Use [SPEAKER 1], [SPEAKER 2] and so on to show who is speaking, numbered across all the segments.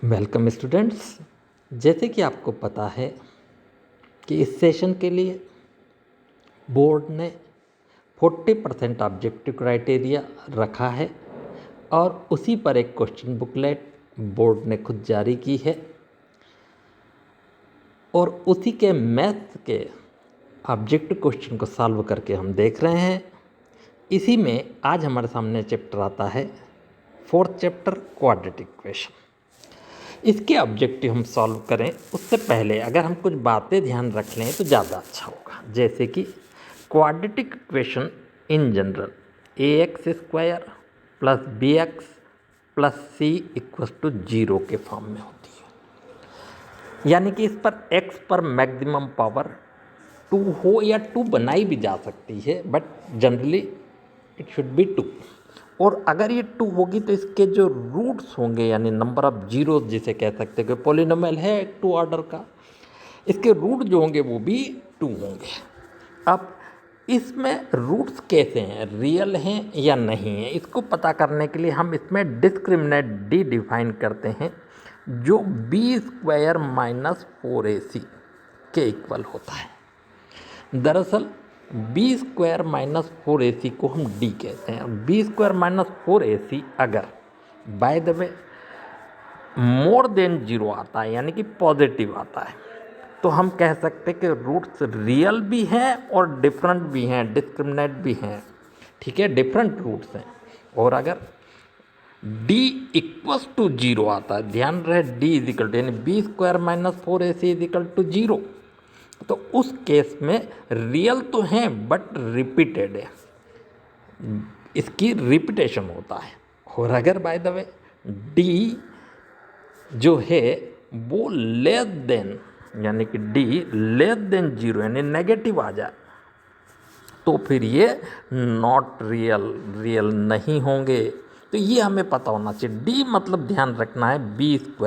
[SPEAKER 1] Welcome students. जैसे कि आपको पता है कि इस सेशन के लिए बोर्ड ने 40% ऑब्जेक्टिव क्राइटेरिया रखा है और उसी पर एक क्वेश्चन बुकलेट बोर्ड ने खुद जारी की है और उसी के मैथ्स के ऑब्जेक्टिव क्वेश्चन को सॉल्व करके हम देख रहे हैं। इसी में आज हमारे सामने चैप्टर आता है 4th चैप्टर क्वाड्रेटिक इक्वेशन। इसके ऑब्जेक्टिव हम सॉल्व करें उससे पहले अगर हम कुछ बातें ध्यान रख लें तो ज़्यादा अच्छा होगा। जैसे कि quadratic equation in general ax² + bx + c = 0 के फॉर्म में होती है, यानी कि इस पर x पर मैक्सिमम पावर 2 हो या 2 बनाई भी जा सकती है, but generally it should be 2। और अगर ये 2 होगी तो इसके जो रूट्स होंगे यानी नंबर ऑफ जीरोस जिसे कह सकते हैं कि पॉलिनोमियल है 2 ऑर्डर का, इसके रूट जो होंगे वो भी 2 होंगे। अब इसमें रूट्स कैसे हैं, रियल हैं या नहीं है, इसको पता करने के लिए हम इसमें डिस्क्रिमिनेंट डी डिफाइन करते हैं जो b² - 4ac के इक्वल होता है। दरअसल b² - 4ac को हम d कहते हैं। b² - 4ac अगर by the way more than 0 आता है यानी कि पॉजिटिव आता है तो हम कह सकते हैं कि रूट्स रियल भी हैं और डिफरेंट भी हैं, डिस्क्रिमिनेंट भी हैं। ठीक है, डिफरेंट रूट्स हैं। और अगर d = 0 आता है, ध्यान रहे d = यानी b² - 4ac = 0, तो उस केस में रियल तो हैं बट रिपीटेड है, इसकी रिपीटेशन होता है। और अगर बाय द वे d जो है वो लेस देन यानी कि d लेस देन 0 यानी नेगेटिव आ जाए तो फिर ये नॉट रियल नहीं होंगे। तो ये हमें पता होना चाहिए। d मतलब ध्यान रखना है b² -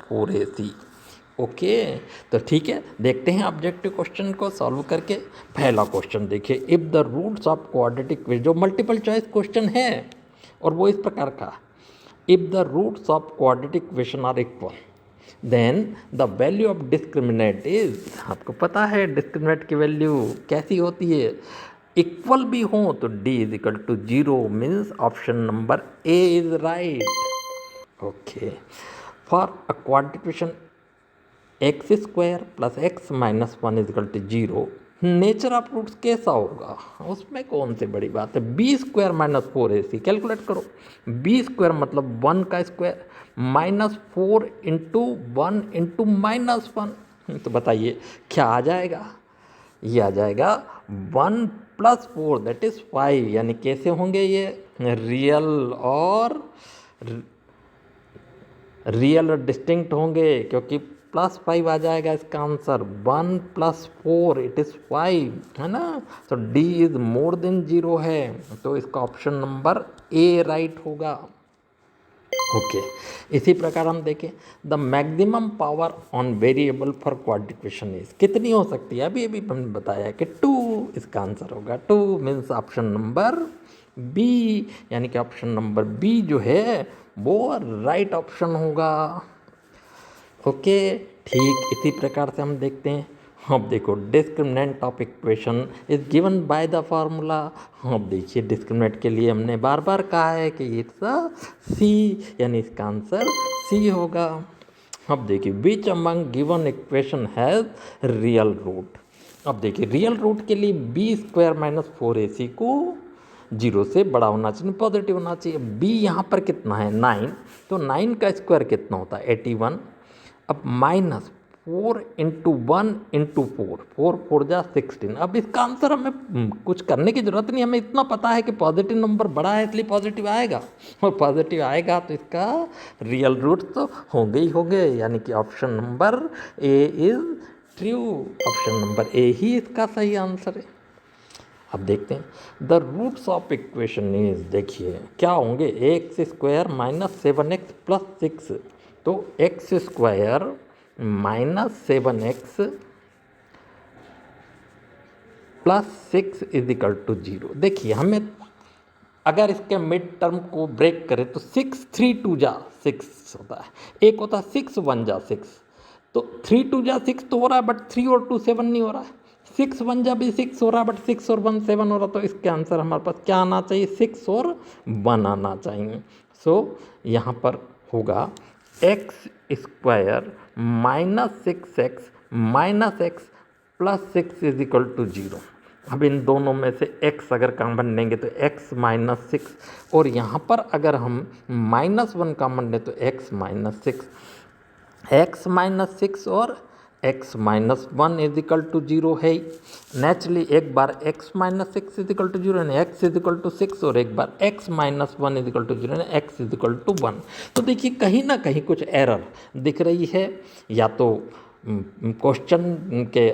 [SPEAKER 1] 4ac। ओके, तो ठीक है, देखते हैं ऑब्जेक्टिव क्वेश्चन को सॉल्व करके। पहला क्वेश्चन देखिए, if the roots of quadratic equation, जो मल्टीपल चॉइस क्वेश्चन है और वो इस प्रकार का, if the roots of quadratic equation are equal then the value of discriminant is, आपको पता है डिस्क्रिमिनेंट की वैल्यू कैसी होती है, इक्वल भी हो तो d = 0 means option number A is right. Okay, for a quadratic equation x² + x - 1 = 0, nature of roots कैसा होगा, उसमें कौन सी बड़ी बात है। b² - 4ac कैलकुलेट करो। b² मतलब 1 का स्क्वायर -4 × 1 × -1, तो बताइए क्या आ जाएगा। ये आ जाएगा 1 + 4 दैट इज़ 5, यानी कैसे होंगे ये, रियल और डिस्टिंक्ट होंगे क्योंकि +5 आ जाएगा इसका आंसर। 1 + 4 इट इज़ 5, है ना। तो d इज मोर देन 0 है, तो इसका ऑप्शन नंबर ए राइट होगा। ओके, इसी प्रकार हम देखें the maximum power on variable for quadratic equation is, कितनी हो सकती है, अभी हमने बताया कि 2, इसका आंसर होगा 2 मीन्स ऑप्शन नंबर बी, यानी कि ऑप्शन नंबर बी जो है वो राइट ऑप्शन होगा। ओके, ठीक इसी प्रकार से हम देखते हैं। अब देखो discriminant of equation is given by the formula. अब देखिए डिस्क्रिमिनेंट के लिए हमने बार बार कहा है कि इट्स सी, यानी इसका आंसर सी होगा। अब देखिए which among given equation has real root. अब देखिए रियल रूट के लिए b² - 4ac को 0 से बड़ा होना चाहिए, पॉजिटिव होना चाहिए। b यहाँ पर कितना है 9, तो 9 का स्क्वायर कितना होता है 81। अब -4 × 1 × 4, 4 4 जा 16। अब इसका आंसर हमें कुछ करने की ज़रूरत नहीं, हमें इतना पता है कि पॉजिटिव नंबर बड़ा है इसलिए पॉजिटिव आएगा, और पॉजिटिव आएगा तो इसका रियल रूट तो होंगे ही होंगे, यानी कि option number A is true, option number A ही इसका सही आंसर है। अब देखते हैं the roots of equation is, देखिए क्या होंगे, x² - 7x + 6, तो x² - 7x + 6 = 0। देखिए हमें अगर इसके मिड टर्म को ब्रेक करें तो 6 3 2 जा 6 होता है, एक होता है 6 1 जा 6, तो 3 2 जा 6 तो हो रहा है, बट 3 और 2 7 नहीं हो रहा है, 6 1 जा भी 6 हो रहा है, बट 6 और 1 7 हो रहा है, तो इसके आंसर हमारे पास क्या आना चाहिए, 6 और 1 आना चाहिए। सो यहाँ पर होगा x square minus 6x minus x plus 6 is equal to 0। अब इन दोनों में से x अगर कॉमन लेंगे तो x माइनस 6, और यहाँ पर अगर हम -1 कॉमन लें तो x माइनस 6, x माइनस 6 और x minus 1 is equal to 0 है। नेचुरली एक बार x minus 6 is equal to 0 यानी x इज इक्वल टू 6, और एक बार x minus 1 is equal to 0 यानी x इज इक्वल टू 1। तो देखिए कहीं ना कहीं कुछ एरर दिख रही है, या तो क्वेश्चन के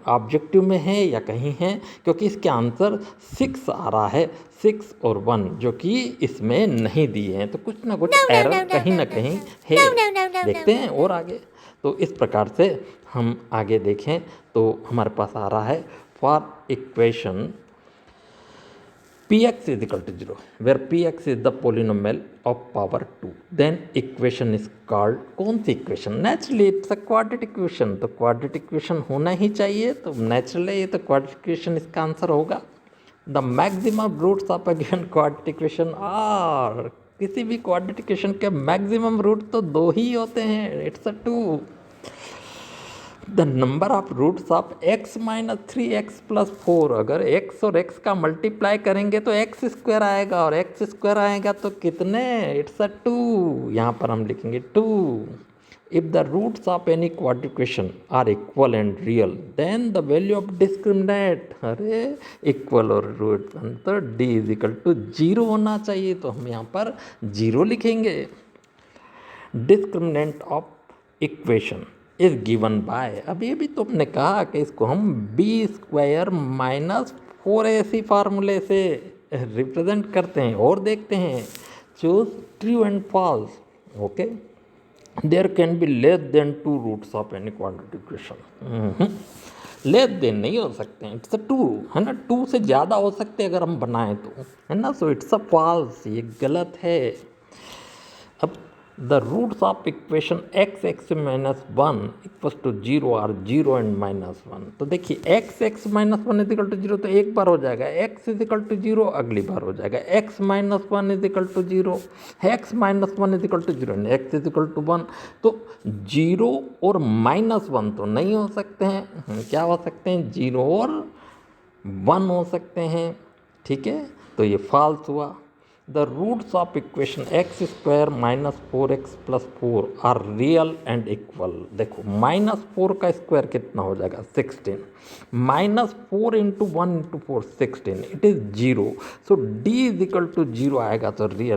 [SPEAKER 1] ऑब्जेक्टिव में है या कहीं है, क्योंकि इसके आंसर 6 आ रहा है, 6 और 1 जो कि इसमें नहीं दिए हैं, तो कुछ ना कुछ एरर कहीं ना कहीं है। देखते हैं और आगे। तो इस प्रकार से हम आगे देखें तो हमारे पास आ रहा है for equation px is equal to 0 where px is the polynomial of power 2, then equation is called, कौन सी equation, naturally it's a quadratic equation, तो क्वाड्रेटिक इक्वेशन होना ही चाहिए, तो नेचुरली ये तो क्वाड्रेटिक इक्वेशन इसका आंसर होगा। The maximum roots of a given quadratic equation are, किसी भी क्वाड्रेटिक इक्वेशन के मैक्सिमम रूट तो 2 ही होते हैं, it's a 2। The number of roots of x minus 3x plus 4, अगर x और x का मल्टीप्लाई करेंगे तो x स्क्वायर आएगा, और x स्क्वायर आएगा तो कितने, इट्स अ 2, यहाँ पर हम लिखेंगे 2। If the roots of any quadratic equation are equal and real then the value of discriminant, are equal और रूट तो d इज इक्वल टू 0 होना चाहिए, तो हम यहाँ पर 0 लिखेंगे। Discriminant of equation is given by, अभी अभी तो हमने कहा कि इसको हम बी स्क्वायर माइनस 4ac फार्मूले से रिप्रेजेंट करते हैं, और देखते हैं choose true and false. Okay, there can be less than 2 roots of any quadratic equation, less than नहीं हो सकते हैं, इट्स अ 2 है ना, 2 से ज़्यादा हो सकते हैं अगर हम बनाएं तो, है ना, सो इट्स अ फॉल्स, ये गलत है। अब the roots of equation x minus 1 equal to 0 are 0 and minus 1, तो देखिए x minus 1 is equal to 0 तो एक बार हो जाएगा, x इज इक्वल टू 0 अगली बार हो जाएगा, x minus 1 is equal to 0, x minus 1 is equal to 0 and x is equal to 1, तो 0 और माइनस 1 तो नहीं हो सकते हैं, क्या हो सकते हैं, 0 और 1 हो सकते हैं, ठीक है, तो ये फॉल्स हुआ। The roots of equation x square minus 4x plus 4 are real and equal, देखो -4 का स्क्वायर कितना हो जाएगा 16, -4 into 1 into 4 16, it is 0, so d is equal to 0 आएगा तो रियल